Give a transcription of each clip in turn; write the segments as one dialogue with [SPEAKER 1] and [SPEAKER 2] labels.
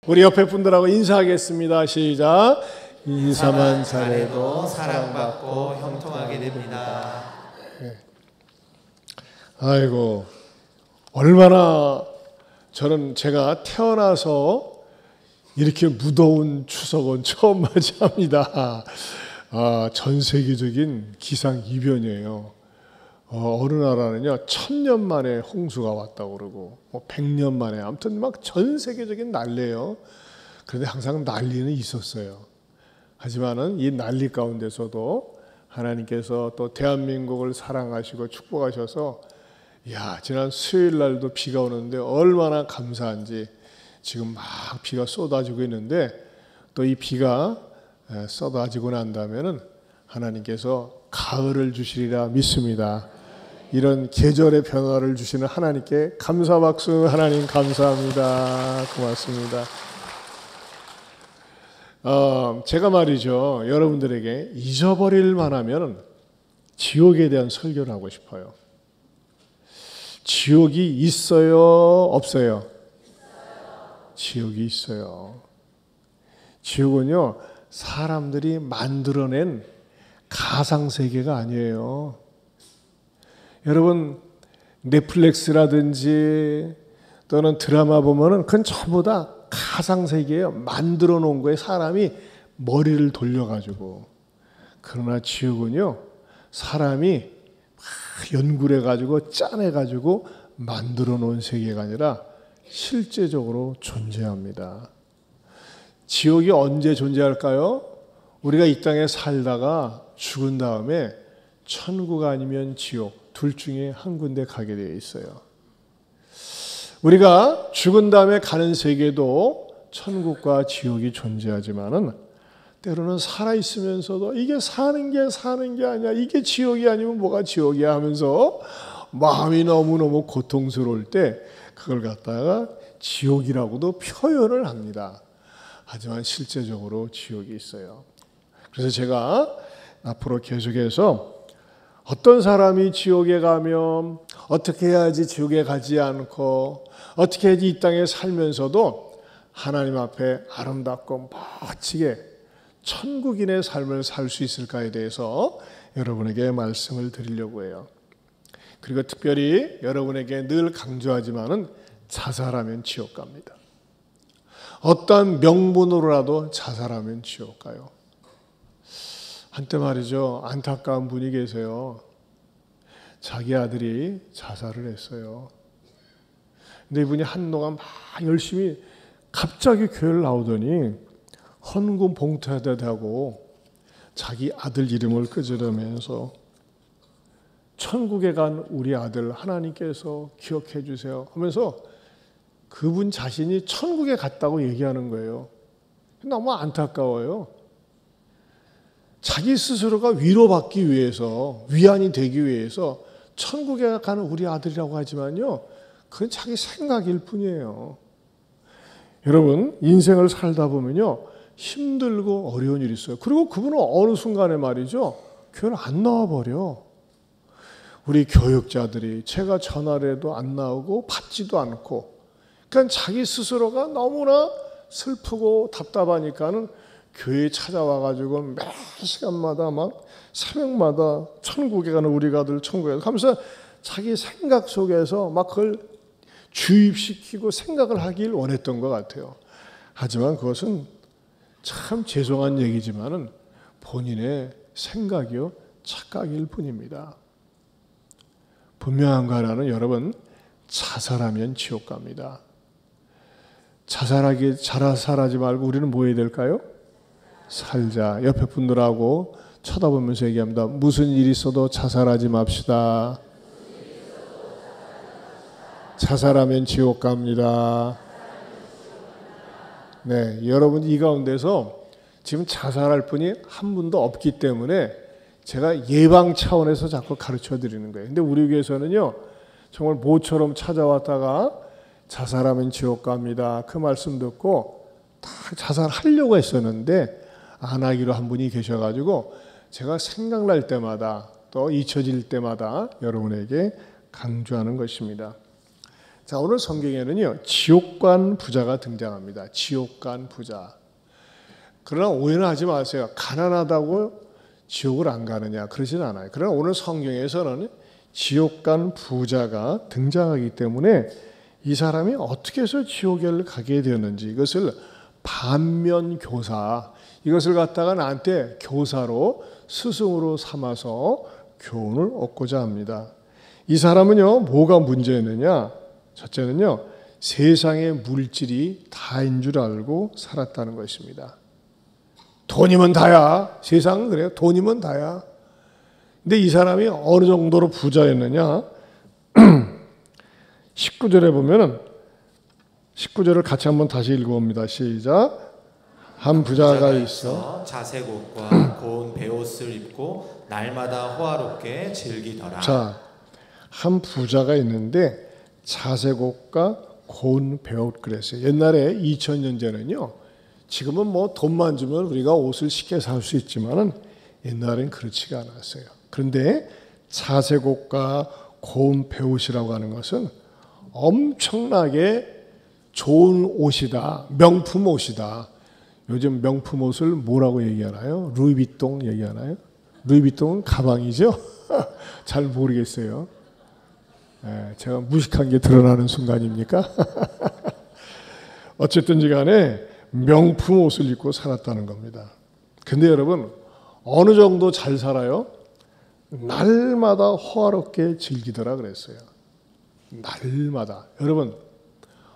[SPEAKER 1] 우리 옆에 분들하고 인사하겠습니다. 시작. 인사만 잘해도
[SPEAKER 2] 사랑받고 형통하게 됩니다.
[SPEAKER 1] 아이고, 얼마나 저는 제가 태어나서 이렇게 무더운 추석은 처음 맞이합니다. 전 세계적인 기상이변이에요. 어느 나라는요 1000년 만에 홍수가 왔다고 그러고 100년 만에, 아무튼 막 전 세계적인 난리예요. 그런데 항상 난리는 있었어요. 하지만은 이 난리 가운데서도 하나님께서 또 대한민국을 사랑하시고 축복하셔서, 지난 수요일 날도 비가 오는데 얼마나 감사한지. 지금 막 비가 쏟아지고 있는데 또 이 비가 쏟아지고 난다면은 하나님께서 가을을 주시리라 믿습니다. 이런 계절의 변화를 주시는 하나님께 감사 박수. 하나님 감사합니다. 고맙습니다. 제가 말이죠, 여러분들에게 잊어버릴 만하면 지옥에 대한 설교를 하고 싶어요. 지옥이 있어요, 없어요? 지옥이 있어요. 지옥은요 사람들이 만들어낸 가상세계가 아니에요. 여러분 넷플릭스라든지 또는 드라마 보면은 그건 전부 다 가상세계예요. 만들어 놓은 거에 사람이 머리를 돌려가지고. 그러나 지옥은요 사람이 막 연구해가지고 짜내가지고 만들어 놓은 세계가 아니라 실제적으로 존재합니다. 지옥이 언제 존재할까요? 우리가 이 땅에 살다가 죽은 다음에 천국 아니면 지옥 둘 중에 한 군데 가게 되어 있어요. 우리가 죽은 다음에 가는 세계도 천국과 지옥이 존재하지만은 때로는 살아있으면서도 이게 사는 게 아니야, 이게 지옥이 아니면 뭐가 지옥이야 하면서 마음이 너무너무 고통스러울 때 그걸 갖다가 지옥이라고도 표현을 합니다. 하지만 실제적으로 지옥이 있어요. 그래서 제가 앞으로 계속해서 어떤 사람이 지옥에 가면 어떻게 해야지 지옥에 가지 않고 어떻게 해야지 이 땅에 살면서도 하나님 앞에 아름답고 멋지게 천국인의 삶을 살 수 있을까에 대해서 여러분에게 말씀을 드리려고 해요. 그리고 특별히 여러분에게 늘 강조하지만은 자살하면 지옥 갑니다. 어떤 명분으로라도 자살하면 지옥 가요. 한때 말이죠, 안타까운 분이 계세요. 자기 아들이 자살을 했어요. 근데 이분이 한동안 막 열심히 갑자기 교회를 나오더니 헌금 봉투에다 대고 자기 아들 이름을 끄집어내면서 천국에 간 우리 아들 하나님께서 기억해 주세요 하면서 그분 자신이 천국에 갔다고 얘기하는 거예요. 너무 안타까워요. 자기 스스로가 위로받기 위해서, 위안이 되기 위해서 천국에 가는 우리 아들이라고 하지만요, 그건 자기 생각일 뿐이에요. 여러분, 인생을 살다 보면요 힘들고 어려운 일이 있어요. 그리고 그분은 어느 순간에 말이죠 교회를 안 나와버려. 우리 교육자들이 제가 전화를 해도 안 나오고 받지도 않고, 그러니까 자기 스스로가 너무나 슬프고 답답하니까는 교회에 찾아와가지고 매 시간마다 막 새벽마다 천국에 가는 우리 아들 천국에 가면서 자기 생각 속에서 막 그걸 주입시키고 생각을 하길 원했던 것 같아요. 하지만 그것은 참 죄송한 얘기지만은 본인의 생각이요 착각일 뿐입니다. 분명한 거 하나는 여러분, 자살하면 지옥 갑니다. 자살하지 말고 우리는 뭐 해야 될까요? 살자. 옆에 분들하고 쳐다보면서 얘기합니다. 무슨 일이 있어도 자살하지 맙시다. 자살하면 지옥 갑니다. 네, 여러분 이 가운데서 지금 자살할 분이 한 분도 없기 때문에 제가 예방 차원에서 자꾸 가르쳐 드리는 거예요. 근데 우리 교회에서는요 정말 모처럼 찾아왔다가 자살하면 지옥 갑니다 그 말씀 듣고 다 자살하려고 했었는데 안 하기로 한 분이 계셔가지고 제가 생각날 때마다 또 잊혀질 때마다 여러분에게 강조하는 것입니다. 자, 오늘 성경에는요, 지옥간 부자가 등장합니다. 지옥간 부자. 그러나 오해는 하지 마세요. 가난하다고 지옥을 안 가느냐, 그러진 않아요. 그러나 오늘 성경에서는 지옥간 부자가 등장하기 때문에 이 사람이 어떻게 해서 지옥에 가게 되었는지, 이것을 반면교사, 이것을 갖다가 나한테 교사로 스승으로 삼아서 교훈을 얻고자 합니다. 이 사람은요, 뭐가 문제였느냐? 첫째는요, 세상의 물질이 다인 줄 알고 살았다는 것입니다. 돈이면 다야. 세상은 그래요. 돈이면 다야. 근데 이 사람이 어느 정도로 부자였느냐? 19절에 보면은 19절을 같이 한번 다시 읽어봅니다. 시작. 한 부자가 있어
[SPEAKER 2] 자색옷과 고운 베옷을 입고 날마다 호화롭게 즐기더라.
[SPEAKER 1] 자, 한 부자가 있는데 자색옷과 고운 베옷 그랬어요. 옛날에 2000년 전에는요. 지금은 뭐 돈만 주면 우리가 옷을 쉽게 살 수 있지만은 옛날엔 그렇지가 않았어요. 그런데 자색옷과 고운 베옷이라고 하는 것은 엄청나게 좋은 옷이다. 명품 옷이다. 요즘 명품 옷을 뭐라고 얘기하나요? 루이비통 얘기하나요? 루이비통은 가방이죠? 잘 모르겠어요. 제가 무식한 게 드러나는 순간입니까? 어쨌든지 간에 명품 옷을 입고 살았다는 겁니다. 근데 여러분, 어느 정도 잘 살아요? 날마다 호화롭게 즐기더라 그랬어요. 날마다. 여러분,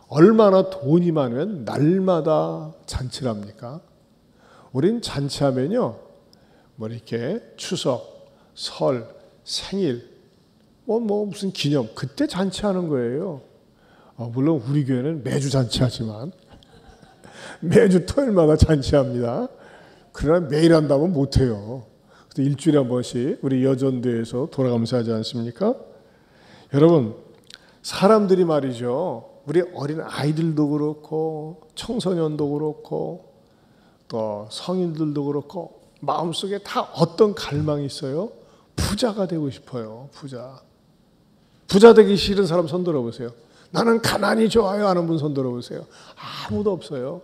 [SPEAKER 1] 얼마나 돈이 많으면 날마다 잔치를 합니까? 우린 잔치하면요, 뭐 이렇게 추석, 설, 생일, 뭐 무슨 기념, 그때 잔치하는 거예요. 물론 우리 교회는 매주 잔치하지만 매주 토요일마다 잔치합니다. 그러나 매일 한다면 못해요. 일주일에 한 번씩 우리 여전도에서 돌아가면서 하지 않습니까? 여러분, 사람들이 말이죠. 우리 어린 아이들도 그렇고 청소년도 그렇고 또 성인들도 그렇고 마음속에 다 어떤 갈망이 있어요? 부자가 되고 싶어요. 부자 되기 싫은 사람 손 들어보세요. 나는 가난이 좋아요 하는 분 손 들어보세요. 아무도 없어요.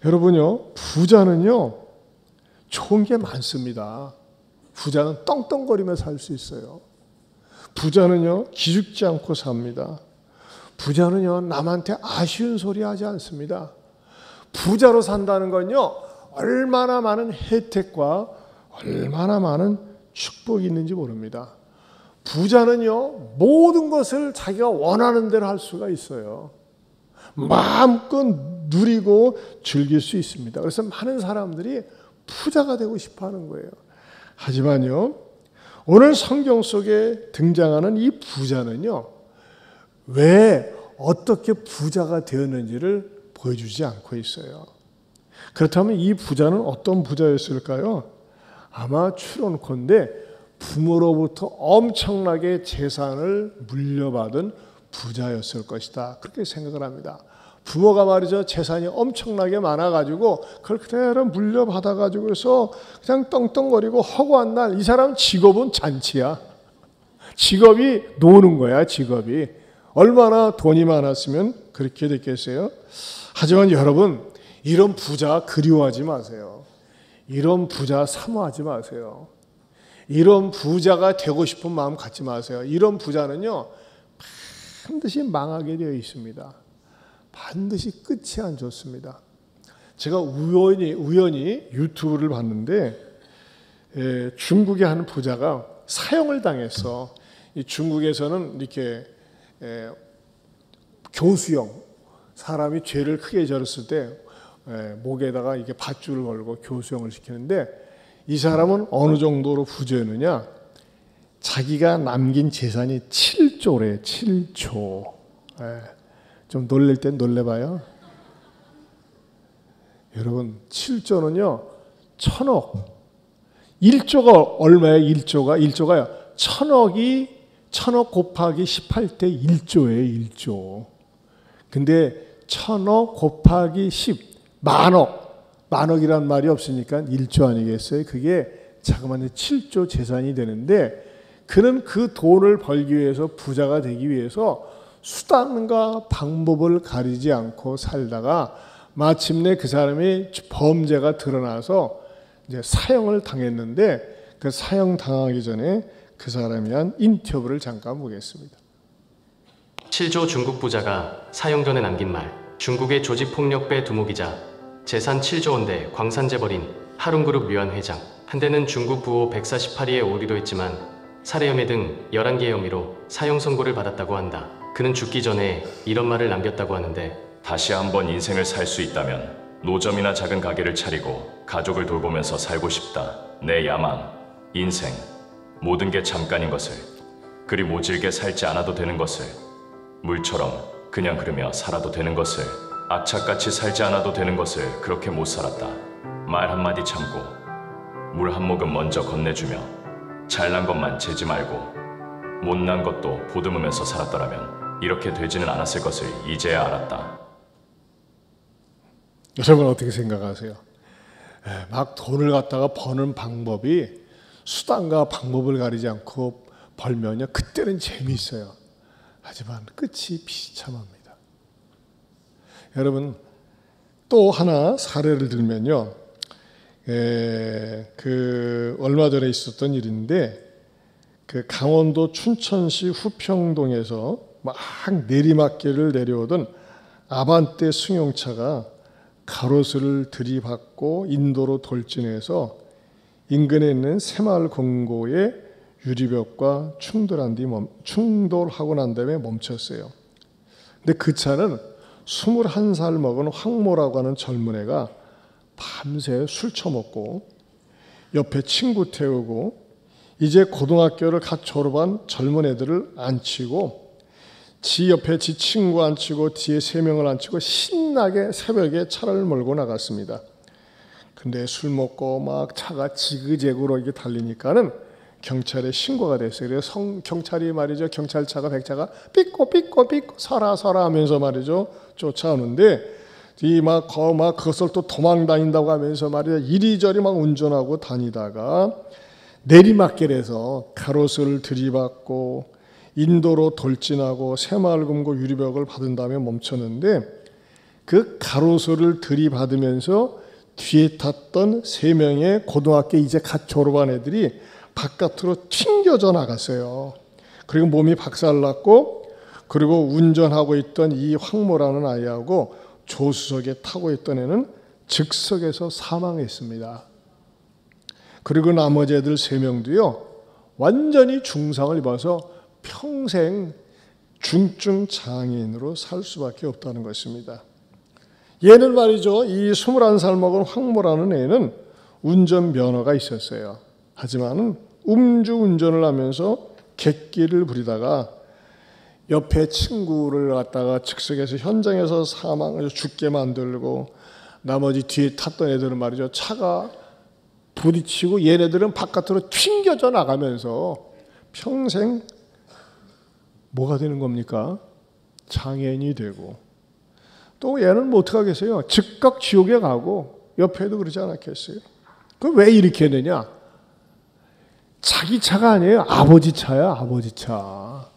[SPEAKER 1] 여러분요, 부자는요 좋은 게 많습니다. 부자는 떵떵거리며 살 수 있어요. 부자는요 기죽지 않고 삽니다. 부자는요 남한테 아쉬운 소리 하지 않습니다. 부자로 산다는 건요 얼마나 많은 혜택과 얼마나 많은 축복이 있는지 모릅니다. 부자는요 모든 것을 자기가 원하는 대로 할 수가 있어요. 마음껏 누리고 즐길 수 있습니다. 그래서 많은 사람들이 부자가 되고 싶어 하는 거예요. 하지만요 오늘 성경 속에 등장하는 이 부자는요 왜 어떻게 부자가 되었는지를 보여주지 않고 있어요. 그렇다면 이 부자는 어떤 부자였을까요? 아마 추론컨대 부모로부터 엄청나게 재산을 물려받은 부자였을 것이다. 그렇게 생각을 합니다. 부모가 말이죠 재산이 엄청나게 많아가지고 그걸 그대로 물려받아가지고 해서 그냥 떵떵거리고 허구한 날 이 사람 직업은 잔치야. 직업이 노는 거야. 직업이 얼마나 돈이 많았으면 그렇게 됐겠어요. 하지만 여러분 이런 부자 그리워하지 마세요. 이런 부자 사모하지 마세요. 이런 부자가 되고 싶은 마음 갖지 마세요. 이런 부자는요 반드시 망하게 되어 있습니다. 반드시 끝이 안 좋습니다. 제가 우연히 유튜브를 봤는데 중국의 한 부자가 사형을 당했어. 이 중국에서는 이렇게 교수형 사람이 죄를 크게 저렸을 때 목에다가 이게 밧줄을 걸고 교수형을 시키는데 이 사람은 어느 정도로 부자였느냐? 자기가 남긴 재산이 7조래. 7조. 좀 놀랄 땐 놀래봐요. 여러분 7조는요 1000억. 1조가 얼마예요? 1조가요 1000억 곱하기 18대 1조예요. 1조. 근데 1000억 곱하기 10 만억이란 말이 없으니까 1조 아니겠어요? 그게 자그마한 7조 재산이 되는데 그는 그 돈을 벌기 위해서 부자가 되기 위해서 수단과 방법을 가리지 않고 살다가 마침내 그 사람이 범죄가 드러나서 이제 사형을 당했는데 그 사형 당하기 전에 그 사람에 대한 인터뷰를 잠깐 보겠습니다.
[SPEAKER 3] 7조 중국 부자가 사형 전에 남긴 말. 중국의 조직폭력배 두목이자 재산 7조 원대 광산재벌인 하룬그룹 류한 회장. 한때는 중국 부호 148위에 오르기도 했지만 살해 혐의 등 11개의 혐의로 사형 선고를 받았다고 한다. 그는 죽기 전에 이런 말을 남겼다고 하는데,
[SPEAKER 4] 다시 한번 인생을 살 수 있다면 노점이나 작은 가게를 차리고 가족을 돌보면서 살고 싶다. 내 야망, 인생, 모든 게 잠깐인 것을, 그리 모질게 살지 않아도 되는 것을, 물처럼 그냥 흐르며 살아도 되는 것을, 악착같이 살지 않아도 되는 것을 그렇게 못 살았다. 말 한마디 참고 물 한 모금 먼저 건네주며 잘난 것만 재지 말고 못난 것도 보듬으면서 살았더라면 이렇게 되지는 않았을 것을 이제야 알았다.
[SPEAKER 1] 여러분 어떻게 생각하세요? 막 돈을 갖다가 버는 방법이 수단과 방법을 가리지 않고 벌면요, 그때는 재미있어요. 하지만 끝이 비참합니다. 여러분 또 하나 사례를 들면요, 그 얼마 전에 있었던 일인데, 그 강원도 춘천시 후평동에서 막 내리막길을 내려오던 아반떼 승용차가 가로수를 들이받고 인도로 돌진해서 인근에 있는 새마을 공고의 유리벽과 충돌하고 난 다음에 멈췄어요. 근데 그 차는 21살 먹은 황모라고 하는 젊은 애가 밤새 술 처먹고 옆에 친구 태우고 이제 고등학교를 갓 졸업한 젊은 애들을 앉히고 지 옆에 지 친구 앉히고 뒤에 3명을 앉히고 신나게 새벽에 차를 몰고 나갔습니다. 근데 술 먹고 막 차가 지그재그로 이게 달리니까는 경찰에 신고가 됐어요. 그래서 경찰이 말이죠, 경찰차가 백차가 삐꼬 서라 하면서 말이죠 쫓아오는데, 이 막 그것을 또 도망 다닌다고 하면서 말이죠 이리저리 막 운전하고 다니다가 내리막길에서 가로수를 들이받고 인도로 돌진하고 새마을 금고 유리벽을 받은 다음에 멈췄는데, 그 가로수를 들이받으면서 뒤에 탔던 3명의 고등학교 이제 갓 졸업한 애들이 바깥으로 튕겨져 나갔어요. 그리고 몸이 박살났고, 그리고 운전하고 있던 이 황모라는 아이하고 조수석에 타고 있던 애는 즉석에서 사망했습니다. 그리고 나머지 애들 3명도요 완전히 중상을 입어서 평생 중증 장애인으로 살 수밖에 없다는 것입니다. 얘는 말이죠, 이 21살 먹은 황모라는 애는 운전면허가 있었어요. 하지만 음주운전을 하면서 객기를 부리다가 옆에 친구를 갖다가 즉석에서 현장에서 사망해서 죽게 만들고, 나머지 뒤에 탔던 애들은 말이죠 차가 부딪히고 얘네들은 바깥으로 튕겨져 나가면서 평생 뭐가 되는 겁니까? 장애인이 되고, 또 얘는 뭐 어떡하겠어요? 즉각 지옥에 가고, 옆에도 그러지 않았겠어요? 그럼 왜 이렇게 되냐? 자기 차가 아니에요. 아버지 차야, 아버지 차.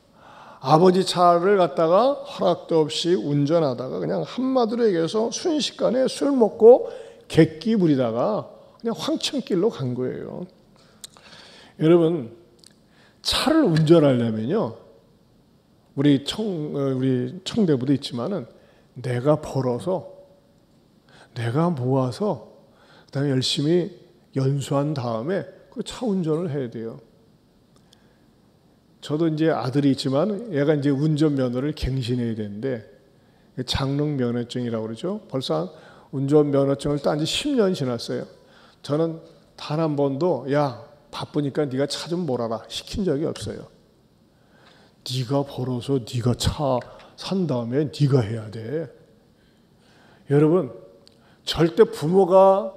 [SPEAKER 1] 아버지 차를 갖다가 허락도 없이 운전하다가 그냥 한마디로 얘기해서 순식간에 술 먹고 객기 부리다가 그냥 황천길로 간 거예요. 여러분, 차를 운전하려면요, 우리 청대부도 있지만은 내가 벌어서, 내가 모아서, 그다음에 열심히 연수한 다음에 그 차 운전을 해야 돼요. 저도 이제 아들이 있지만 얘가 이제 운전면허를 갱신해야 되는데, 장롱 면허증이라고 그러죠. 벌써 운전면허증을 딴 지 10년 지났어요. 저는 단 한 번도 야 바쁘니까 네가 차 좀 몰아라 시킨 적이 없어요. 네가 벌어서 네가 차 산 다음에 네가 해야 돼. 여러분 절대 부모가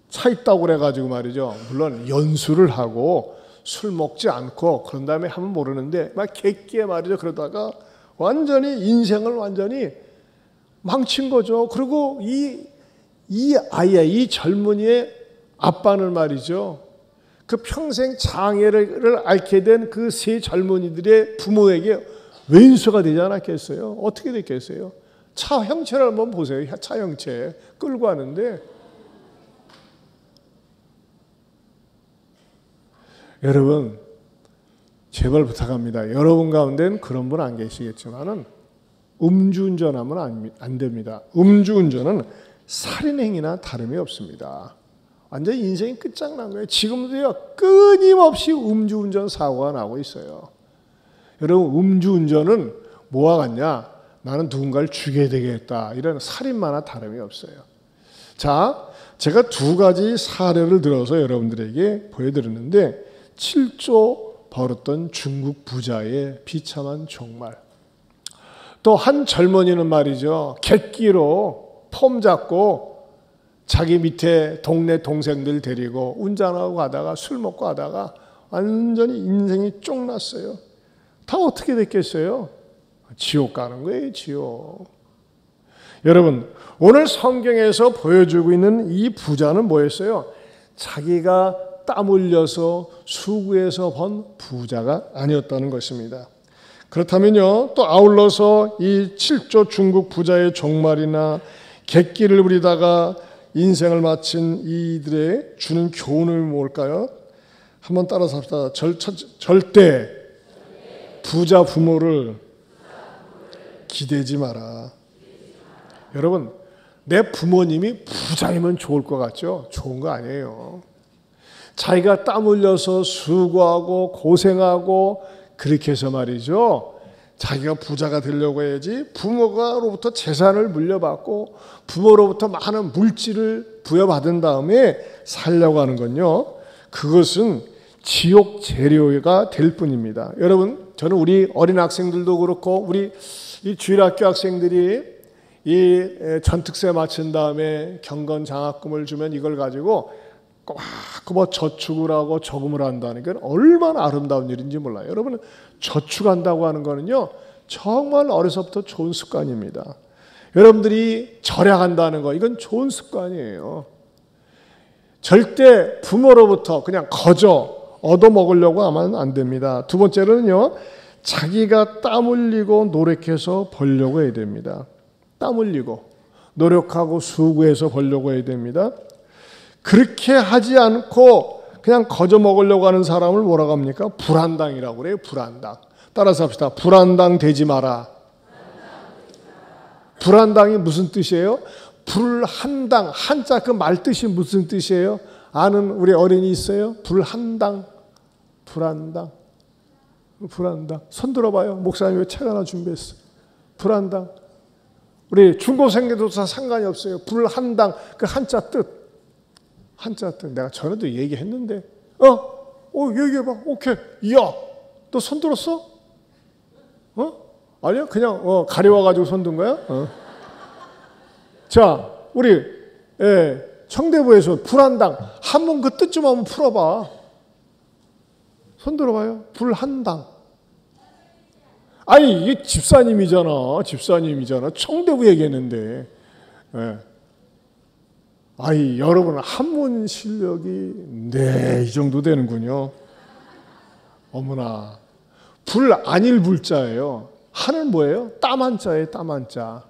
[SPEAKER 1] 차 있다고 그래가지고 말이죠, 물론 연수를 하고 술 먹지 않고 그런 다음에 하면 모르는데 막 객기에 말이죠 그러다가 완전히 인생을 완전히 망친 거죠. 그리고 이 아이야, 이 젊은이의 아빠는 말이죠, 그 평생 장애를 앓게 된 그 3 젊은이들의 부모에게 왼수가 되지 않았겠어요? 어떻게 됐겠어요? 차 형체를 한번 보세요. 차 형체 끌고 가는데 여러분 제발 부탁합니다. 여러분 가운데는 그런 분 안 계시겠지만은 음주운전하면 안 됩니다. 음주운전은 살인행위나 다름이 없습니다. 완전 인생이 끝장난 거예요. 지금도요 끊임없이 음주운전 사고가 나고 있어요. 여러분 음주운전은 뭐와 같냐? 나는 누군가를 죽여야 되겠다. 이런 살인마나 다름이 없어요. 자, 제가 두 가지 사례를 들어서 여러분들에게 보여드렸는데 7조 벌었던 중국 부자의 비참한 종말. 또 한 젊은이는 말이죠. 객기로 폼 잡고 자기 밑에 동네 동생들 데리고 운전하고 가다가 술 먹고 하다가 완전히 인생이 쫑났어요. 다 어떻게 됐겠어요? 지옥 가는 거예요, 지옥. 여러분, 오늘 성경에서 보여주고 있는 이 부자는 뭐였어요? 자기가 땀 흘려서 수고해서 번 부자가 아니었다는 것입니다. 그렇다면요, 또 아울러서 이 7조 중국 부자의 종말이나 객기를 부리다가 인생을 마친 이들의 주는 교훈은 뭘까요? 한번 따라서 합시다. 절대 부자 부모를 기대지 마라. 여러분, 내 부모님이 부자이면 좋을 것 같죠? 좋은 거 아니에요. 자기가 땀 흘려서 수고하고 고생하고 그렇게 해서 말이죠. 자기가 부자가 되려고 해야지 부모로부터 재산을 물려받고 부모로부터 많은 물질을 부여받은 다음에 살려고 하는 건요. 그것은 지옥 재료가 될 뿐입니다. 여러분, 저는 우리 어린 학생들도 그렇고 우리 이 주일학교 학생들이 이 전특세 마친 다음에 경건 장학금을 주면 이걸 가지고 꼬박꼬박 저축을 하고 저금을 한다는 게 얼마나 아름다운 일인지 몰라요. 여러분, 저축한다고 하는 거는요 정말 어려서부터 좋은 습관입니다. 여러분들이 절약한다는 거 이건 좋은 습관이에요. 절대 부모로부터 그냥 거저 얻어먹으려고 하면 안 됩니다. 두 번째로는요, 자기가 땀 흘리고 노력해서 벌려고 해야 됩니다. 땀 흘리고 노력하고 수고해서 벌려고 해야 됩니다. 그렇게 하지 않고 그냥 거저 먹으려고 하는 사람을 뭐라고 합니까? 불한당이라고 그래요. 불한당. 따라서 합시다. 불한당 되지 마라. 불한당이 무슨 뜻이에요? 불한당. 한자 그 말뜻이 무슨 뜻이에요? 아는 우리 어린이 있어요? 불한당. 불한당. 불한당. 손 들어봐요. 목사님이 책 하나 준비했어요. 불한당. 우리 중고생들도 다 상관이 없어요. 불한당. 그 한자 뜻. 한자 뜻. 내가 전에도 얘기했는데. 얘기해봐. 오케이. 이야. 너 손 들었어? 아니야? 그냥 가려워가지고 손 든 거야? 자, 우리 청대부에서 불한당. 한번 그 뜻 좀 한번 풀어봐. 손 들어봐요. 불한당. 아니 이게 집사님이잖아. 청대부 얘기했는데. 아이 여러분 한문 실력이 이 정도 되는군요. 어머나. 불 아닐 불자예요. 한은 뭐예요? 땀 한자예요. 땀 한자.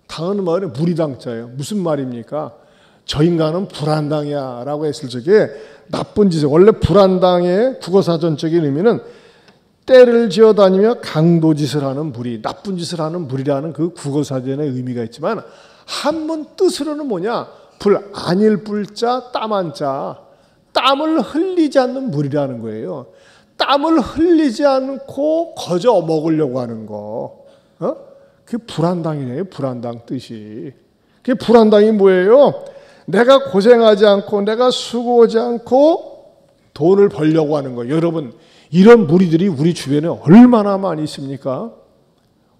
[SPEAKER 1] 당은 말에 무리당자예요. 무슨 말입니까? 저 인간은 불한당이야 라고 했을 적에 나쁜 짓을, 원래 불한당의 국어사전적인 의미는 때를 지어다니며 강도짓을 하는 무리, 나쁜 짓을 하는 무리라는 그 국어사전의 의미가 있지만 한문 뜻으로는 뭐냐? 불 아닐 불자 땀 한자, 땀을 흘리지 않는 무리라는 거예요. 땀을 흘리지 않고 거저 먹으려고 하는 거. 그게 불한당이네요. 불한당 뜻이. 그게 불한당이 뭐예요? 내가 고생하지 않고 내가 수고하지 않고 돈을 벌려고 하는 거예요. 여러분, 이런 무리들이 우리 주변에 얼마나 많이 있습니까?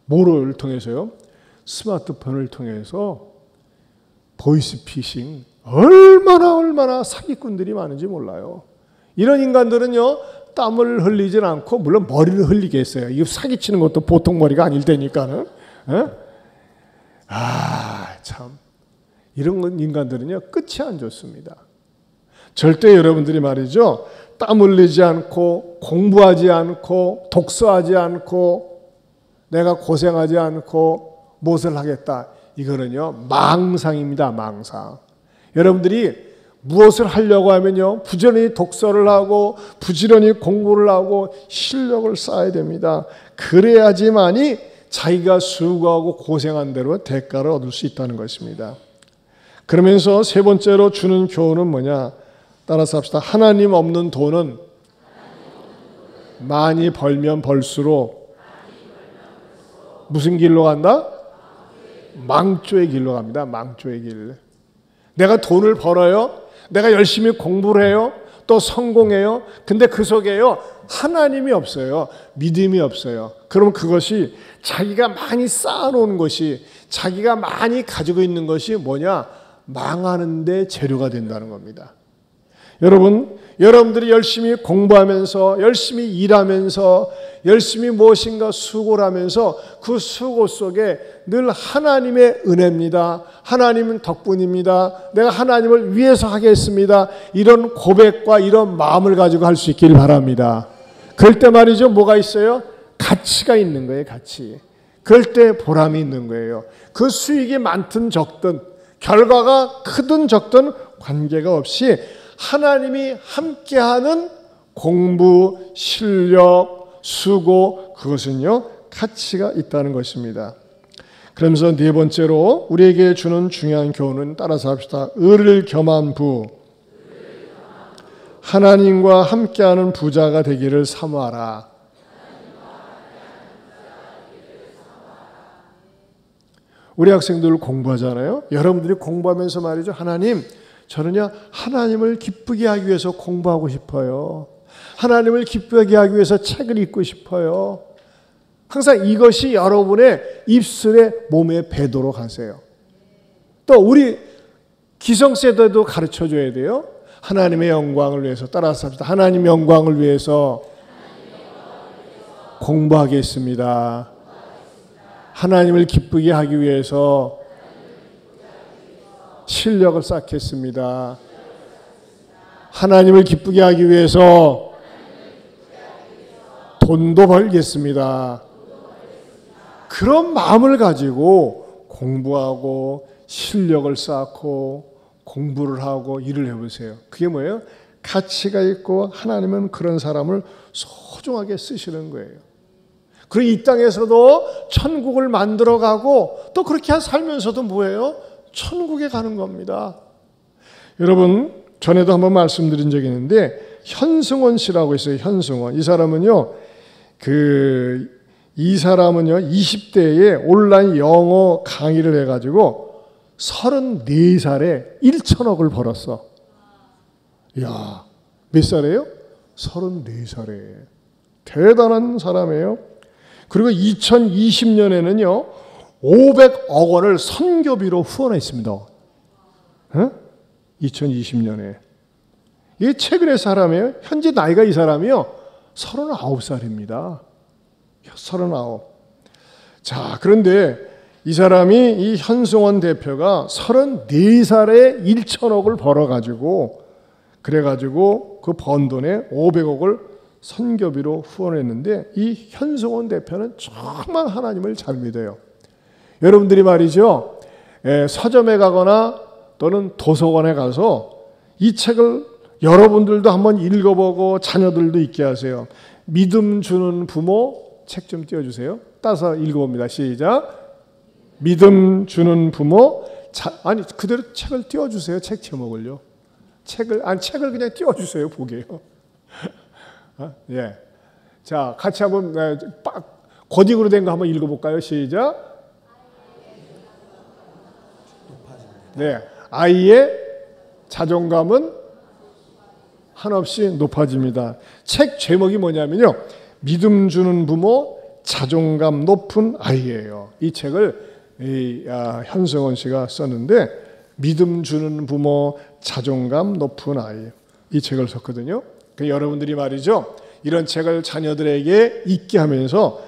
[SPEAKER 1] 뭐를 통해서요? 스마트폰을 통해서 보이스피싱, 얼마나 사기꾼들이 많은지 몰라요. 이런 인간들은요, 땀을 흘리진 않고 물론 머리를 흘리겠어요. 이거 사기치는 것도 보통 머리가 아닐 테니까는. 참. 이런 인간들은요, 끝이 안 좋습니다. 절대 여러분들이 말이죠, 땀 흘리지 않고 공부하지 않고 독서하지 않고 내가 고생하지 않고 무엇을 하겠다. 이거는요, 망상입니다. 망상. 여러분들이 무엇을 하려고 하면요, 부지런히 독서를 하고 부지런히 공부를 하고 실력을 쌓아야 됩니다. 그래야지만이 자기가 수고하고 고생한 대로 대가를 얻을 수 있다는 것입니다. 그러면서 세 번째로 주는 교훈은 뭐냐? 따라서 합시다. 하나님 없는 돈은 많이 벌면 벌수록 무슨 길로 간다? 망조의 길로 갑니다. 망조의 길. 내가 돈을 벌어요. 내가 열심히 공부를 해요. 또 성공해요. 근데 그 속에요, 하나님이 없어요. 믿음이 없어요. 그럼 그것이 자기가 많이 쌓아놓은 것이, 자기가 많이 가지고 있는 것이 뭐냐? 망하는데 재료가 된다는 겁니다. 여러분들이 열심히 공부하면서, 열심히 일하면서, 열심히 무엇인가 수고를 하면서 그 수고 속에 늘 하나님의 은혜입니다. 하나님은 덕분입니다. 내가 하나님을 위해서 하겠습니다. 이런 고백과 이런 마음을 가지고 할 수 있길 바랍니다. 그럴 때 말이죠, 뭐가 있어요? 가치가 있는 거예요, 가치. 그럴 때 보람이 있는 거예요. 그 수익이 많든 적든, 결과가 크든 적든 관계가 없이 하나님이 함께하는 공부, 실력, 수고, 그것은요, 가치가 있다는 것입니다. 그러면서 네 번째로 우리에게 주는 중요한 교훈은 따라서 합시다. 을을 겸한 부, 하나님과 함께하는 부자가 되기를 사모하라. 우리 학생들 공부하잖아요. 여러분들이 공부하면서 말이죠. 하나님, 저는요, 하나님을 기쁘게 하기 위해서 공부하고 싶어요. 하나님을 기쁘게 하기 위해서 책을 읽고 싶어요. 항상 이것이 여러분의 입술에 몸에 배도록 하세요. 또 우리 기성세대도 가르쳐줘야 돼요. 하나님의 영광을 위해서. 따라서 합시다. 하나님의 영광을 위해서 공부하겠습니다. 하나님을 기쁘게 하기 위해서 실력을 쌓겠습니다. 하나님을 기쁘게 하기 위해서 돈도 벌겠습니다. 그런 마음을 가지고 공부하고 실력을 쌓고 공부를 하고 일을 해보세요. 그게 뭐예요? 가치가 있고 하나님은 그런 사람을 소중하게 쓰시는 거예요. 그리고 이 땅에서도 천국을 만들어가고 또 그렇게 살면서도 뭐예요? 천국에 가는 겁니다. 여러분, 전에도 한번 말씀드린 적이 있는데 현승원 씨라고 있어요. 현승원. 이 사람은요, 이 사람은요 20대에 온라인 영어 강의를 해가지고 34살에 1천억을 벌었어. 이야, 몇 살이에요? 34살에. 대단한 사람이에요. 그리고 2020년에는요 500억 원을 선교비로 후원했습니다. 2020년에. 이게 최근의 사람이에요. 현재 나이가 이 사람이요 39살입니다. 39. 자, 그런데 이 사람이, 이 현승원 대표가 34살에 1천억을 벌어가지고, 그래가지고 그 번 돈에 500억을 선교비로 후원했는데, 이 현승원 대표는 정말 하나님을 잘 믿어요. 여러분들이 말이죠, 서점에 가거나 또는 도서관에 가서 이 책을 여러분들도 한번 읽어보고 자녀들도 읽게 하세요. 믿음 주는 부모, 책 좀 띄워주세요. 따서 읽어봅니다. 시작. 믿음 주는 부모. 아니, 그대로 책을 띄워주세요. 책 제목을요. 책을 그냥 띄워주세요. 보게요. 예. 자, 같이 한번, 고딕으로 된 거 한번 읽어볼까요? 시작. 네. 아이의 자존감은 한없이 높아집니다. 책 제목이 뭐냐면요. 믿음 주는 부모, 자존감 높은 아이예요. 이 책을 현승원 씨가 썼는데, 믿음 주는 부모, 자존감 높은 아이. 이 책을 썼거든요. 여러분들이 말이죠, 이런 책을 자녀들에게 읽게 하면서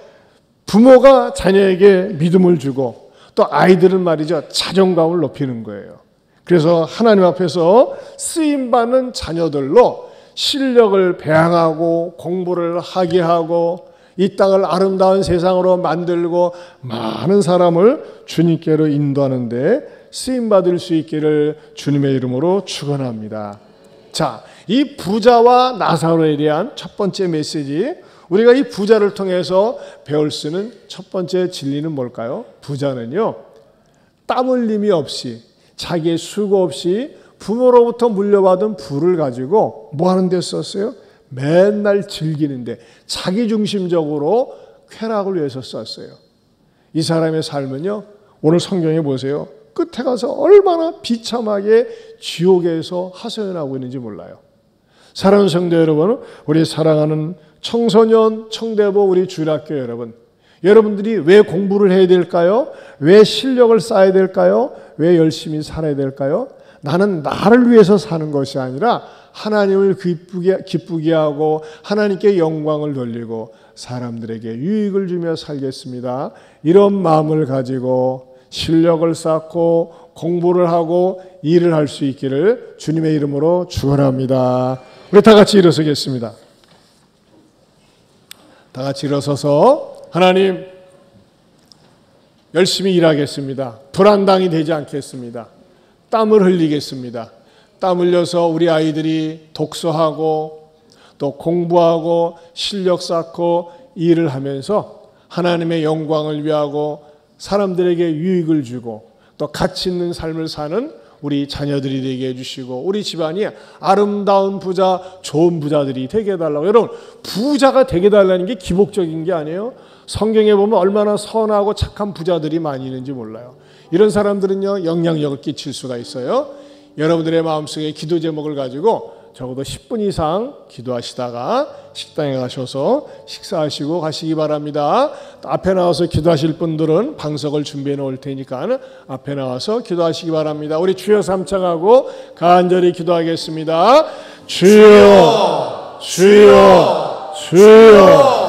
[SPEAKER 1] 부모가 자녀에게 믿음을 주고 또 아이들은 말이죠, 자존감을 높이는 거예요. 그래서 하나님 앞에서 쓰임받는 자녀들로 실력을 배양하고 공부를 하게 하고 이 땅을 아름다운 세상으로 만들고 많은 사람을 주님께로 인도하는데 쓰임받을 수 있기를 주님의 이름으로 축원합니다. 자, 이 부자와 나사로에 대한 첫 번째 메시지, 우리가 이 부자를 통해서 배울 수 있는 첫 번째 진리는 뭘까요? 부자는요, 땀 흘림이 없이, 자기의 수고 없이 부모로부터 물려받은 부를 가지고 뭐 하는 데 썼어요? 맨날 즐기는데, 자기중심적으로 쾌락을 위해서 썼어요. 이 사람의 삶은요, 오늘 성경에 보세요. 끝에 가서 얼마나 비참하게 지옥에서 하소연하고 있는지 몰라요. 사랑하는 성도 여러분, 우리 사랑하는 청소년, 청대부 우리 주일학교 여러분, 여러분들이 왜 공부를 해야 될까요? 왜 실력을 쌓아야 될까요? 왜 열심히 살아야 될까요? 나는 나를 위해서 사는 것이 아니라 하나님을 기쁘게 하고 하나님께 영광을 돌리고 사람들에게 유익을 주며 살겠습니다. 이런 마음을 가지고 실력을 쌓고 공부를 하고 일을 할 수 있기를 주님의 이름으로 축원합니다. 우리 다 같이 일어서겠습니다. 다 같이 일어서서 하나님, 열심히 일하겠습니다. 불안당이 되지 않겠습니다. 땀을 흘리겠습니다. 땀 흘려서 우리 아이들이 독서하고 또 공부하고 실력 쌓고 일을 하면서 하나님의 영광을 위하고 사람들에게 유익을 주고 또 가치 있는 삶을 사는 우리 자녀들이 되게 해주시고 우리 집안이 아름다운 부자, 좋은 부자들이 되게 해달라고. 여러분, 부자가 되게 해달라는 게 기복적인 게 아니에요. 성경에 보면 얼마나 선하고 착한 부자들이 많이 있는지 몰라요. 이런 사람들은요, 영향력을 끼칠 수가 있어요. 여러분들의 마음속에 기도 제목을 가지고 적어도 10분 이상 기도하시다가 식당에 가셔서 식사하시고 가시기 바랍니다. 앞에 나와서 기도하실 분들은 방석을 준비해 놓을 테니까 앞에 나와서 기도하시기 바랍니다. 우리 주여 삼창하고 간절히 기도하겠습니다. 주여, 주여, 주여.